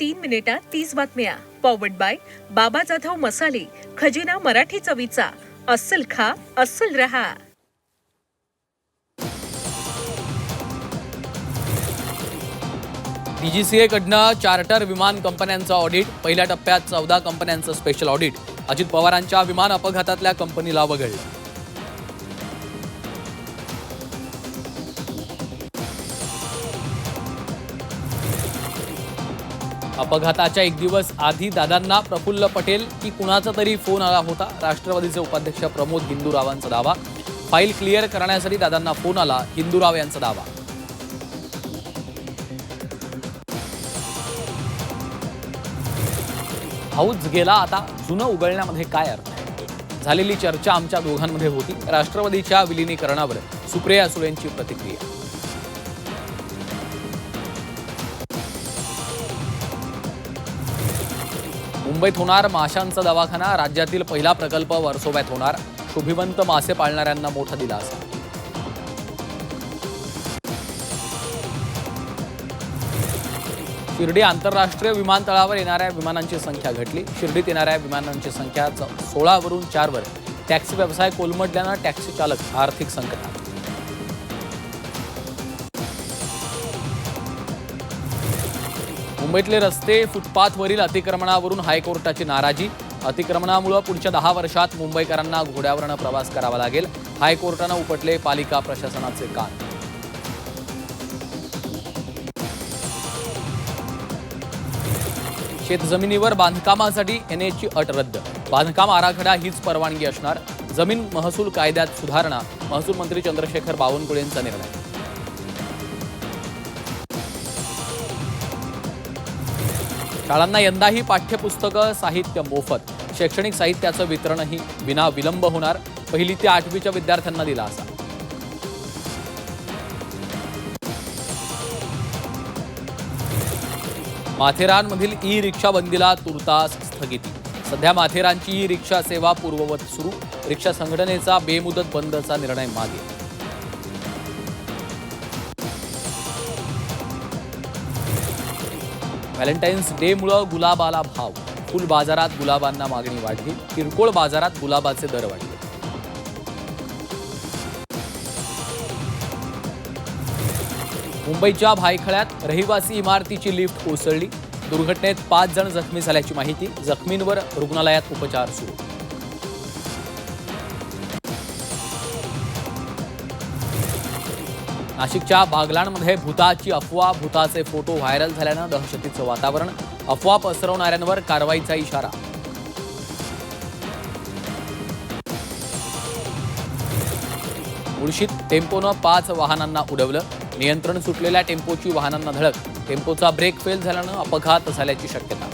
3 मिनिटात 30 बातम्या. Powered by बाबा जाधव मसाले, खजिना मराठी चवीचा. अस्सल खा, अस्सल रहा. DGCA कडनं चार्टर विमान कंपन्यांचं ऑडिट. पहिल्या टप्प्यात 14 कंपन्यांचं स्पेशल ऑडिट. अजित पवारांच्या विमान अपघातातल्या कंपनीला वगळलं. अपघाताच्या एक दिवस आधी दादांना प्रफुल्ल पटेल की कुणाचा तरी फोन आला होता. राष्ट्रवादीचे उपाध्यक्ष प्रमोद हिंदूरावांचा दावा. फाईल क्लिअर करण्यासाठी दादांना फोन आला, हिंदूराव यांचा दावा. हाऊस गेला, आता जुनं उगळण्यामध्ये काय अर्थ आहे? झालेली चर्चा आमच्या दोघांमध्ये होती. राष्ट्रवादीच्या विलिनीकरणावर सुप्रिया सुळेंची प्रतिक्रिया. मुंबईत होणार माशांचा दवाखाना. राज्यातील पहिला प्रकल्प वर्सोव्यात होणार. शोभिवंत मासे पाळणाऱ्यांना मोठा दिलासा. शिर्डी आंतरराष्ट्रीय विमानतळावर येणाऱ्या विमानांची संख्या घटली. शिर्डीत येणाऱ्या विमानांची संख्या 16 वरून 4 वर. टॅक्सी व्यवसाय कोलमडल्यानं टॅक्सी चालक आर्थिक संकटात. मुंबईतले रस्ते, फुटपाथवरील अतिक्रमणावरून हायकोर्टाची नाराजी. अतिक्रमणामुळे पुढच्या 10 वर्षात मुंबईकरांना घोड्यावरनं प्रवास करावा लागेल. हायकोर्टानं उपटले पालिका प्रशासनाचे कान. शेतजमिनीवर बांधकामासाठी NHची अट रद्द. बांधकाम आराखडा हीच परवानगी असणार. जमीन महसूल कायद्यात सुधारणा. महसूल मंत्री चंद्रशेखर बावनकुळेंचा निर्णय. शाळांना यंदाही पाठ्यपुस्तकं, साहित्य मोफत. शैक्षणिक साहित्याचं वितरणही विना विलंब होणार. 1ली ते 8वीच्या विद्यार्थ्यांना दिलासा. माथेरानमधील ई-रिक्षा बंदीला तुर्तास स्थगिती. सध्या माथेरानची ई-रिक्षा सेवा पूर्ववत सुरू. रिक्षा संघटनेचा बेमुदत बंदचा निर्णय मागे. व्हॅलेंटाईन्स डेमुळे गुलाबाला भाव. फुल बाजारात गुलाबांना मागणी वाढली. किरकोळ बाजारात गुलाबाचे दर वाढले. मुंबईच्या भायखळ्यात रहिवासी इमारतीची लिफ्ट कोसळली. दुर्घटनेत 5 जण जखमी झाल्याची माहिती. जखमींवर रुग्णालयात उपचार सुरू. नाशिकच्या बागलाणमध्ये भूताची अफवा. भूताचे फोटो व्हायरल झाल्यानं दहशतीचं वातावरण. अफवा पसरवणाऱ्यांवर कारवाईचा इशारा. मुळशीत टेम्पोनं 5 वाहनांना उडवलं. नियंत्रण सुटलेल्या टेम्पोची वाहनांना धडक. टेम्पोचा ब्रेक फेल झाल्यानं अपघात झाल्याची शक्यता.